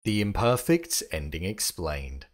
The Imperfects ending explained.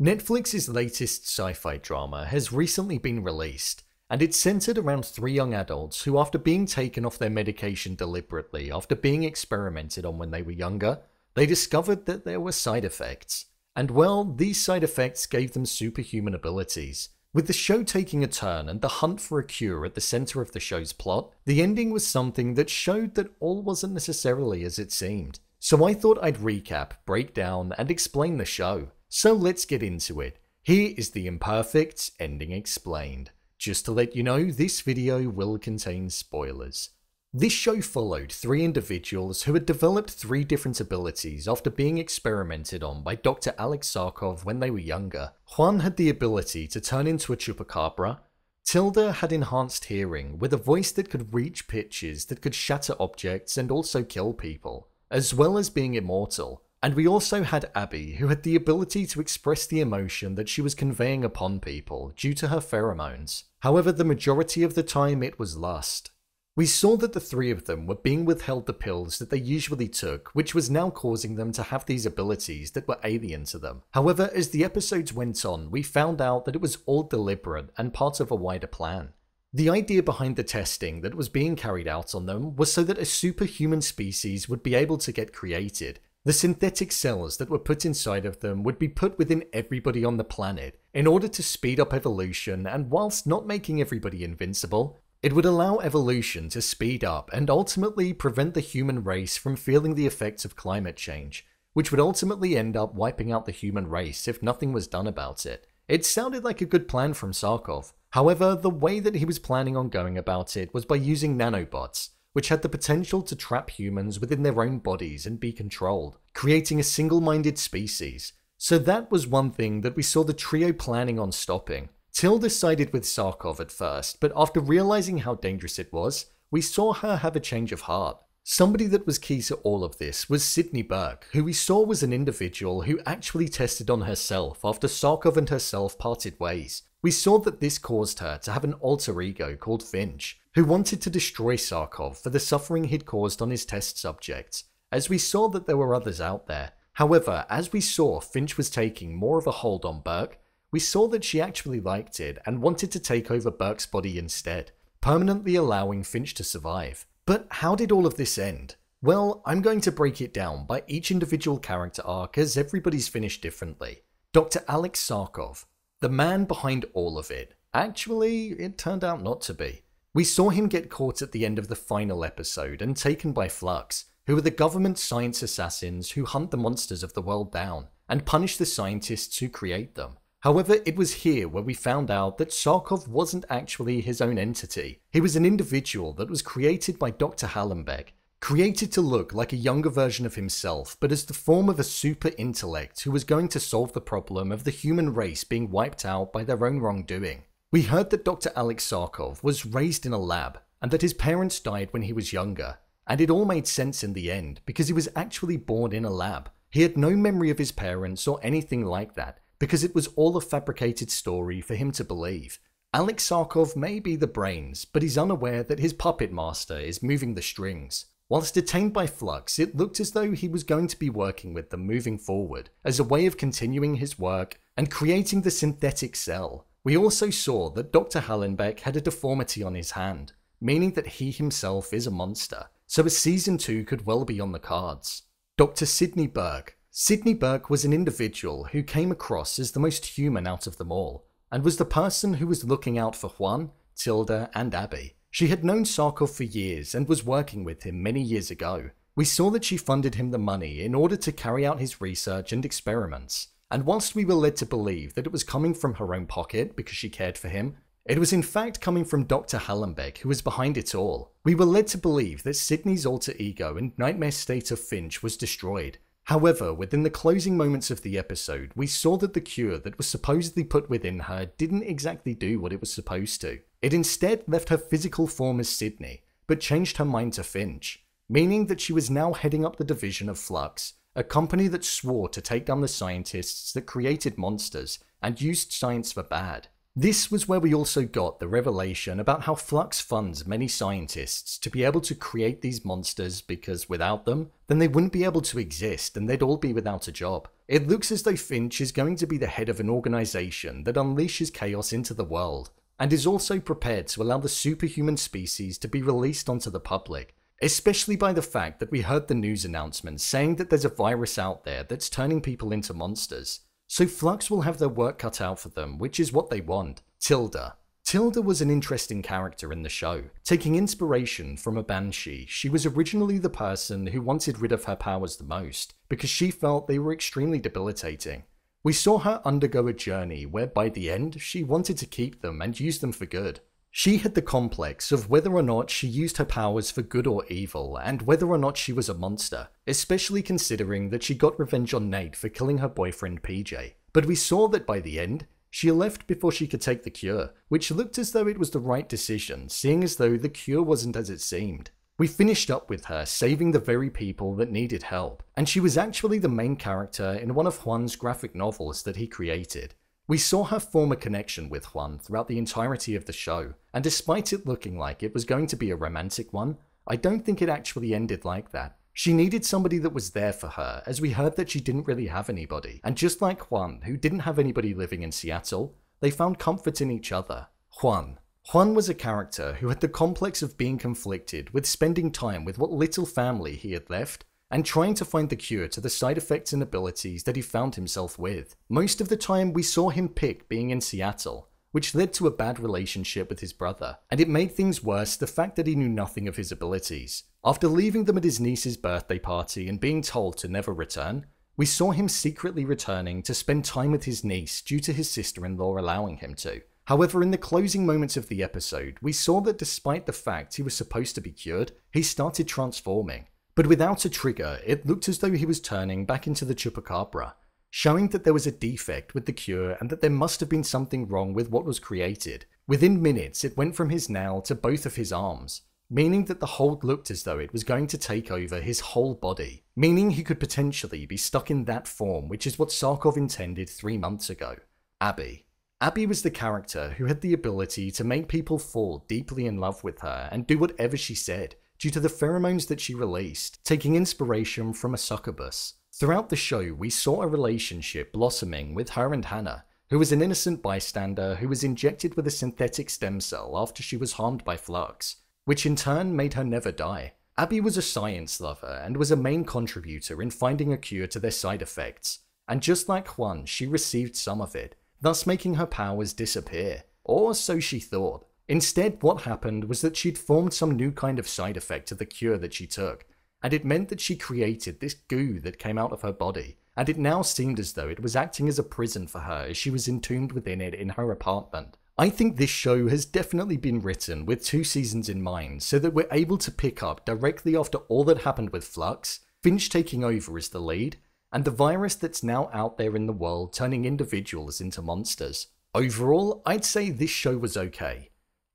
Netflix's latest sci-fi drama has recently been released, and it's centered around three young adults who, after being taken off their medication deliberately after being experimented on when they were younger, they discovered that there were side effects. And well, these side effects gave them superhuman abilities. With the show taking a turn and the hunt for a cure at the center of the show's plot, the ending was something that showed that all wasn't necessarily as it seemed. So I thought I'd recap, break down, and explain the show. So let's get into it. Here is The Imperfects ending explained. Just to let you know, this video will contain spoilers. This show followed three individuals who had developed three different abilities after being experimented on by Dr. Alex Sarkov when they were younger. Juan had the ability to turn into a chupacabra. Tilda had enhanced hearing with a voice that could reach pitches that could shatter objects and also kill people, as well as being immortal. And we also had Abbi, who had the ability to express the emotion that she was conveying upon people due to her pheromones. However, the majority of the time it was lust. We saw that the three of them were being withheld the pills that they usually took, which was now causing them to have these abilities that were alien to them. However, as the episodes went on, we found out that it was all deliberate and part of a wider plan. The idea behind the testing that was being carried out on them was so that a superhuman species would be able to get created. The synthetic cells that were put inside of them would be put within everybody on the planet in order to speed up evolution, and whilst not making everybody invincible, it would allow evolution to speed up and ultimately prevent the human race from feeling the effects of climate change, which would ultimately end up wiping out the human race if nothing was done about it. It sounded like a good plan from Sarkov. However, the way that he was planning on going about it was by using nanobots, which had the potential to trap humans within their own bodies and be controlled, creating a single-minded species. So that was one thing that we saw the trio planning on stopping. Tilda sided with Sarkov at first, but after realizing how dangerous it was, we saw her have a change of heart. Somebody that was key to all of this was Sydney Burke, who we saw was an individual who actually tested on herself after Sarkov and herself parted ways. We saw that this caused her to have an alter ego called Finch, who wanted to destroy Sarkov for the suffering he'd caused on his test subjects, as we saw that there were others out there. However, as we saw Finch was taking more of a hold on Burke, we saw that she actually liked it and wanted to take over Burke's body instead, permanently allowing Finch to survive. But how did all of this end? Well, I'm going to break it down by each individual character arc as everybody's finished differently. Dr. Alex Sarkov, the man behind all of it. Actually, it turned out not to be. We saw him get caught at the end of the final episode and taken by Flux, who are the government science assassins who hunt the monsters of the world down and punish the scientists who create them. However, it was here where we found out that Sarkov wasn't actually his own entity. He was an individual that was created by Dr. Hallenbeck, created to look like a younger version of himself, but as the form of a super intellect who was going to solve the problem of the human race being wiped out by their own wrongdoing. We heard that Dr. Alex Sarkov was raised in a lab, and that his parents died when he was younger, and it all made sense in the end because he was actually born in a lab. He had no memory of his parents or anything like that, because it was all a fabricated story for him to believe. Alex Sarkov may be the brains, but he's unaware that his puppet master is moving the strings. Whilst detained by Flux, it looked as though he was going to be working with them moving forward, as a way of continuing his work and creating the synthetic cell. We also saw that Dr. Hallenbeck had a deformity on his hand, meaning that he himself is a monster, so a season 2 could well be on the cards. Dr. Sydney Burke. Sydney Burke was an individual who came across as the most human out of them all, and was the person who was looking out for Juan, Tilda, and Abbi. She had known Sarkov for years and was working with him many years ago. We saw that she funded him the money in order to carry out his research and experiments, and whilst we were led to believe that it was coming from her own pocket because she cared for him, it was in fact coming from Dr. Hallenbeck who was behind it all. We were led to believe that Sydney's alter ego and nightmare state of Finch was destroyed. However, within the closing moments of the episode, we saw that the cure that was supposedly put within her didn't exactly do what it was supposed to. It instead left her physical form as Sydney, but changed her mind to Finch, meaning that she was now heading up the division of Flux, a company that swore to take down the scientists that created monsters and used science for bad. This was where we also got the revelation about how Flux funds many scientists to be able to create these monsters, because without them, then they wouldn't be able to exist and they'd all be without a job. It looks as though Finch is going to be the head of an organization that unleashes chaos into the world, and is also prepared to allow the superhuman species to be released onto the public, especially by the fact that we heard the news announcement saying that there's a virus out there that's turning people into monsters. So Flux will have their work cut out for them, which is what they want. Tilda. Tilda was an interesting character in the show. Taking inspiration from a banshee, she was originally the person who wanted rid of her powers the most, because she felt they were extremely debilitating. We saw her undergo a journey where by the end, she wanted to keep them and use them for good. She had the complex of whether or not she used her powers for good or evil, and whether or not she was a monster, especially considering that she got revenge on Nate for killing her boyfriend PJ. But we saw that by the end, she left before she could take the cure, which looked as though it was the right decision, seeing as though the cure wasn't as it seemed. We finished up with her saving the very people that needed help, and she was actually the main character in one of Juan's graphic novels that he created. We saw her form a connection with Juan throughout the entirety of the show, and despite it looking like it was going to be a romantic one, I don't think it actually ended like that. She needed somebody that was there for her, as we heard that she didn't really have anybody, and just like Juan, who didn't have anybody living in Seattle, they found comfort in each other. Juan was a character who had the complex of being conflicted with spending time with what little family he had left, and trying to find the cure to the side effects and abilities that he found himself with. Most of the time we saw him pick being in Seattle, which led to a bad relationship with his brother, and it made things worse the fact that he knew nothing of his abilities. After leaving them at his niece's birthday party and being told to never return, we saw him secretly returning to spend time with his niece due to his sister-in-law allowing him to. However, in the closing moments of the episode, we saw that despite the fact he was supposed to be cured, he started transforming. But without a trigger, it looked as though he was turning back into the Chupacabra, showing that there was a defect with the cure and that there must have been something wrong with what was created. Within minutes, it went from his nail to both of his arms, meaning that the hold looked as though it was going to take over his whole body, meaning he could potentially be stuck in that form, which is what Sarkov intended 3 months ago. Abbi. Abbi was the character who had the ability to make people fall deeply in love with her and do whatever she said, due to the pheromones that she released, taking inspiration from a succubus. Throughout the show, we saw a relationship blossoming with her and Hannah, who was an innocent bystander who was injected with a synthetic stem cell after she was harmed by Flux, which in turn made her never die. Abbi was a science lover and was a main contributor in finding a cure to their side effects, and just like Juan, she received some of it, thus making her powers disappear, or so she thought. Instead, what happened was that she'd formed some new kind of side effect to the cure that she took, and it meant that she created this goo that came out of her body, and it now seemed as though it was acting as a prison for her as she was entombed within it in her apartment. I think this show has definitely been written with 2 seasons in mind, so that we're able to pick up directly after all that happened with Flux, Finch taking over as the lead, and the virus that's now out there in the world turning individuals into monsters. Overall, I'd say this show was okay.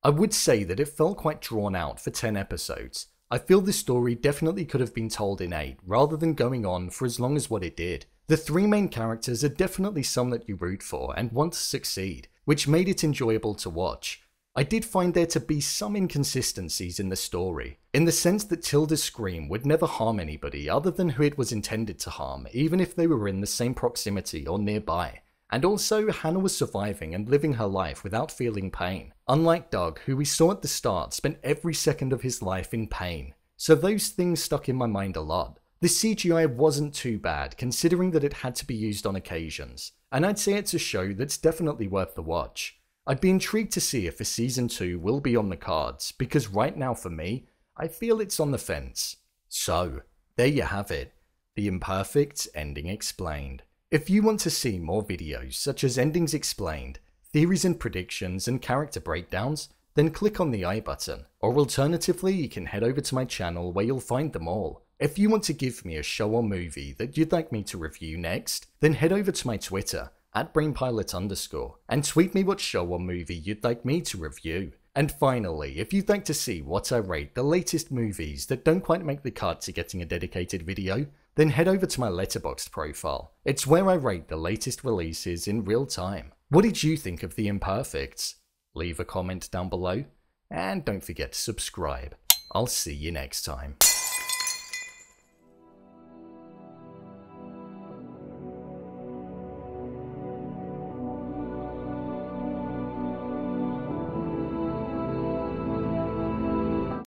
I would say that it felt quite drawn out for 10 episodes. I feel the story definitely could have been told in 8, rather than going on for as long as what it did. The 3 main characters are definitely some that you root for and want to succeed, which made it enjoyable to watch. I did find there to be some inconsistencies in the story, in the sense that Tilda's scream would never harm anybody other than who it was intended to harm, even if they were in the same proximity or nearby. And also, Hannah was surviving and living her life without feeling pain, unlike Doug, who we saw at the start spent every second of his life in pain. So those things stuck in my mind a lot. The CGI wasn't too bad, considering that it had to be used on occasions, and I'd say it's a show that's definitely worth the watch. I'd be intrigued to see if a season 2 will be on the cards, because right now for me, I feel it's on the fence. So, there you have it. The Imperfects ending explained. If you want to see more videos such as endings explained, theories and predictions, and character breakdowns, then click on the I button, or alternatively you can head over to my channel where you'll find them all. If you want to give me a show or movie that you'd like me to review next, then head over to my Twitter, @brainpilot_, and tweet me what show or movie you'd like me to review. And finally, if you'd like to see what I rate the latest movies that don't quite make the cut to getting a dedicated video, then head over to my Letterboxd profile. It's where I rate the latest releases in real time. What did you think of The Imperfects? Leave a comment down below, and don't forget to subscribe. I'll see you next time.